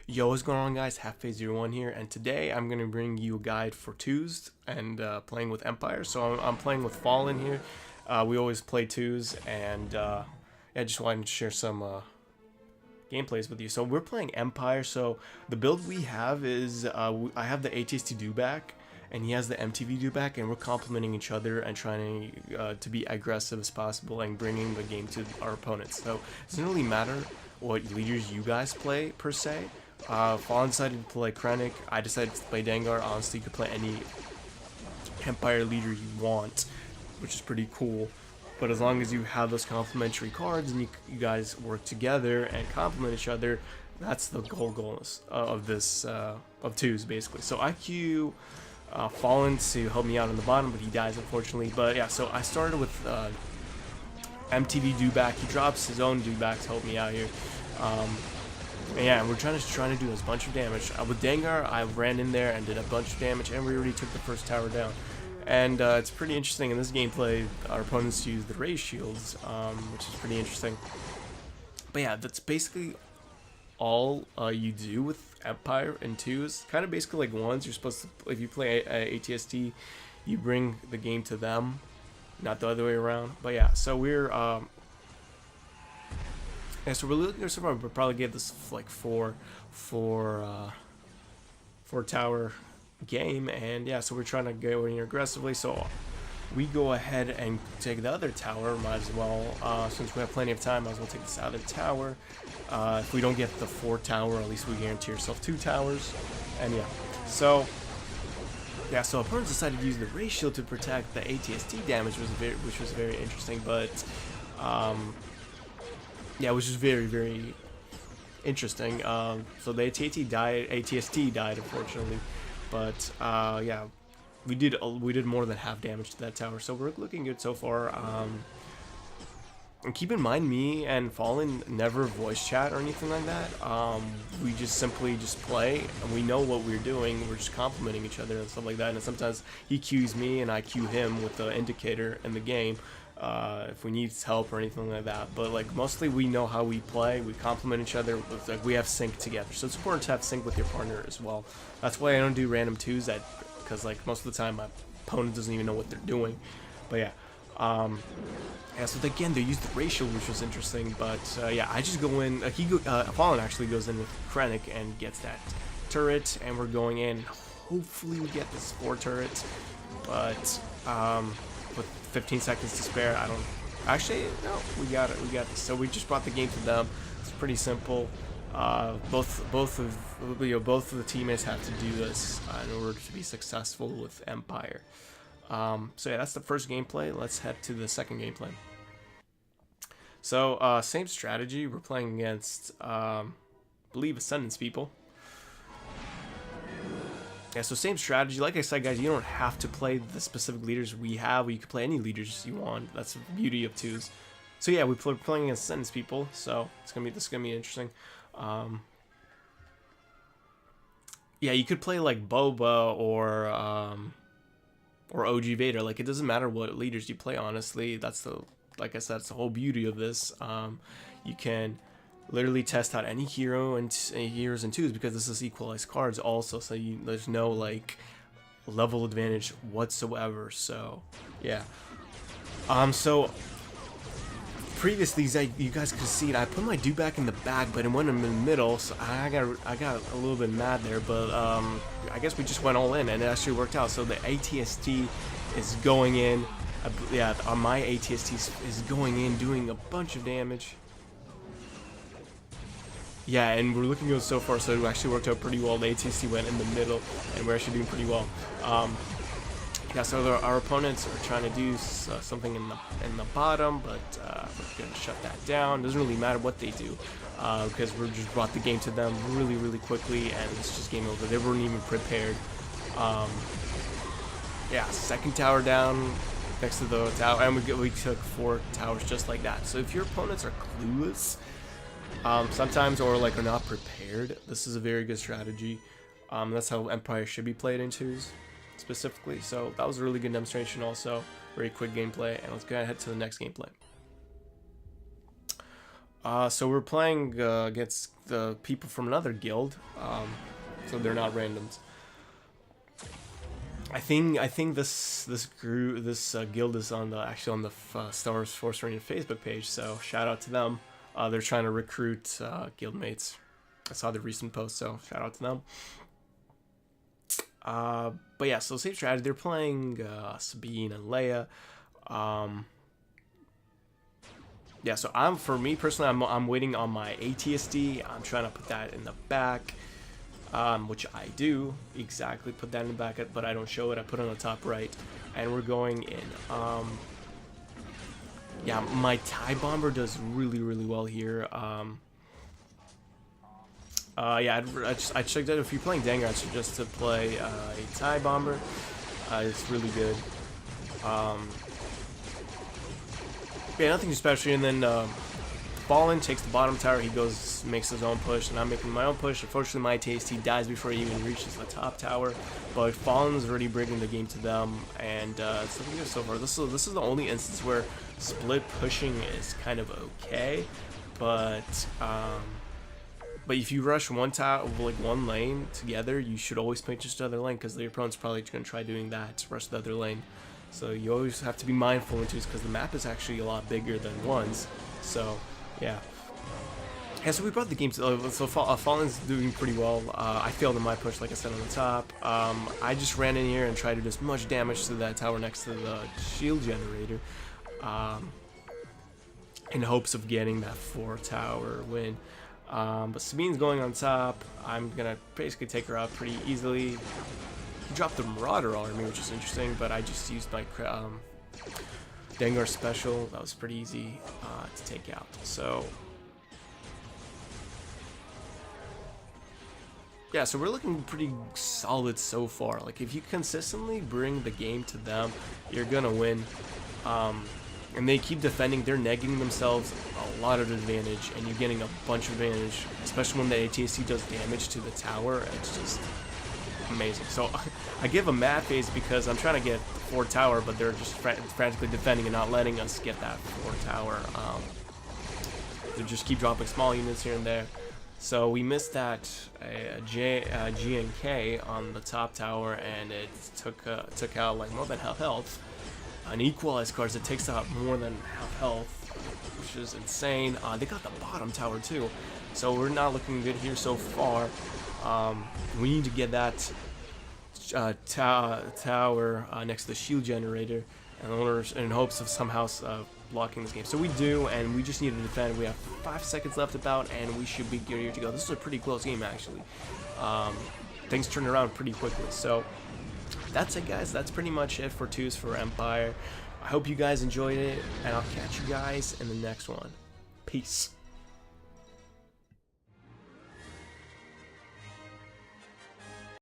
Yo, what's going on, guys? HalfPhase01 here, and today I'm going to bring you a guide for twos and playing with Empire. So I'm playing with Fallen here. We always play twos, and yeah, just wanted to share some gameplays with you. So we're playing Empire. So the build we have is I have the ATST Dewback, and he has the MTV Dewback, and we're complementing each other and trying to be aggressive as possible and bringing the game to our opponents. So it doesn't really matter what leaders you guys play per se. Fallen decided to play Krennic. I decided to play Dengar. Honestly, you could play any Empire leader you want, which is pretty cool. But as long as you have those complementary cards and you guys work together and complement each other, that's the goal of this of twos basically. So I queue Fallen to help me out on the bottom, but he dies unfortunately. But yeah, so I started with MTV Dewback. He drops his own Dewback to help me out here. Yeah, we're trying to do a bunch of damage. With Dengar, I ran in there and did a bunch of damage, and we already took the first tower down. And it's pretty interesting in this gameplay. Our opponents use the ray shields, which is pretty interesting. But yeah, that's basically all you do with Empire and twos. Kind of basically like ones. You're supposed to, if you play ATST, you bring the game to them, not the other way around. But yeah, so we're yeah, so we're looking so far. We'll probably get this like four tower game, and yeah, so we're trying to go in here aggressively. So we go ahead and take the other tower. Might as well, since we have plenty of time, might as well take this other tower. If we don't get the 4th tower, at least we guarantee ourselves 2 towers. And yeah, so yeah, so opponents decided to use the ray shield to protect the ATST damage, which was very interesting, but yeah, which is very interesting. So the ATST died unfortunately, but yeah, we did more than half damage to that tower, so we're looking good so far. And keep in mind, me and Fallen never voice chat or anything like that. We just simply play, and we know what we're doing. We're just complimenting each other and stuff like that. And sometimes he cues me, and I cue him with the indicator in the game. If we need help or anything like that, but like mostly we know how we play. We complement each other. Like we have sync together, so it's important to have sync with your partner as well. That's why I don't do random twos, because like most of the time my opponent doesn't even know what they're doing. But yeah, yeah. So again, they used the ratio, which was interesting. But yeah, I just go in. Fallen actually goes in with Krennic and gets that turret, and we're going in. Hopefully we get this 4 turret, but with 15 seconds to spare, I don't actually, no, we got this. So we just brought the game to them. It's pretty simple. Both of the teammates have to do this in order to be successful with Empire. So yeah, that's the first gameplay. Let's head to the second gameplay. So same strategy. We're playing against I believe Ascendance people. Yeah, so same strategy. Like I said, guys, you don't have to play the specific leaders we have. You can play any leaders you want. That's the beauty of twos. So yeah, we're playing against Sentence people. So this is gonna be interesting. Yeah, you could play like Boba or OG Vader. Like it doesn't matter what leaders you play. Honestly, like I said, it's the whole beauty of this. You can literally test out any hero and heroes and twos, because this is equalized cards also, so there's no like level advantage whatsoever. So yeah, so previously, you guys could see it, I put my Dewback in the back, but it went in the middle, so I got a little bit mad there, but I guess we just went all in and it actually worked out. So the ATST is going in, yeah, my ATST is going in doing a bunch of damage. Yeah, and we're looking good so far, so it actually worked out pretty well. The ATC went in the middle, and we're actually doing pretty well. Yeah, so our opponents are trying to do something in the bottom, but we're gonna shut that down. Doesn't really matter what they do, because we just brought the game to them really quickly, and it's just game over. They weren't even prepared. Yeah, second tower down next to the tower, and we took 4 towers just like that. So if your opponents are clueless, sometimes, or like are not prepared, this is a very good strategy. That's how Empire should be played in twos specifically. So that was a really good demonstration, also very quick gameplay, and let's go ahead to the next gameplay. So we're playing against the people from another guild, so they're not randoms. I think this guild is on the Star Wars Force Ranger Facebook page. So shout out to them. They're trying to recruit guildmates. I saw the recent post, so shout out to them. But yeah, so same strategy. They're playing Sabine and Leia. Yeah, so for me personally, I'm waiting on my ATSD. I'm trying to put that in the back, which I do exactly put that in the back, but I don't show it. I put it on the top right, and we're going in. Yeah, my TIE Bomber does really well here. Yeah, I checked out if you're playing Danger, I'd suggest to play a TIE Bomber. It's really good. Yeah, nothing too special. And then Fallen takes the bottom tower. He makes his own push, and I'm making my own push. Unfortunately, my TST dies before he even reaches the top tower. But Fallen's already bringing the game to them, and it's looking good so far. This is the only instance where split pushing is kind of okay, but if you rush one tower, like one lane together, you should always pick just the other lane, because your opponent's probably going to try doing that to rush the other lane. So you always have to be mindful into this, because the map is actually a lot bigger than one's. So yeah. Yeah, so we brought the game to Fallen's doing pretty well. I failed in my push, like I said on the top. I just ran in here and tried to do as much damage to that tower next to the shield generator, in hopes of getting that 4-tower win. But Sabine's going on top. I'm gonna basically take her out pretty easily. He dropped the Marauder army, which is interesting, but I just used my Dengar special. That was pretty easy to take out. So yeah, so we're looking pretty solid so far. Like, if you consistently bring the game to them, you're gonna win. And they keep defending, they're negging themselves a lot of advantage, and you're getting a bunch of advantage, especially when the ATSC does damage to the tower. It's just amazing. So I give a mad phase because I'm trying to get 4-tower, but they're just frantically defending and not letting us get that 4-tower. They just keep dropping small units here and there. So we missed that G and K on the top tower, and it took out like more than half health. An equalized cards, it takes out more than half health, which is insane. They got the bottom tower too, so we're not looking good here so far. We need to get that tower next to the shield generator, in hopes of somehow blocking this game. So we do, and we just need to defend. We have 5 seconds left about, and we should be geared to go. This is a pretty close game, actually. Things turn around pretty quickly. So that's it, guys. That's pretty much it for twos for Empire. I hope you guys enjoyed it, and I'll catch you guys in the next one. Peace.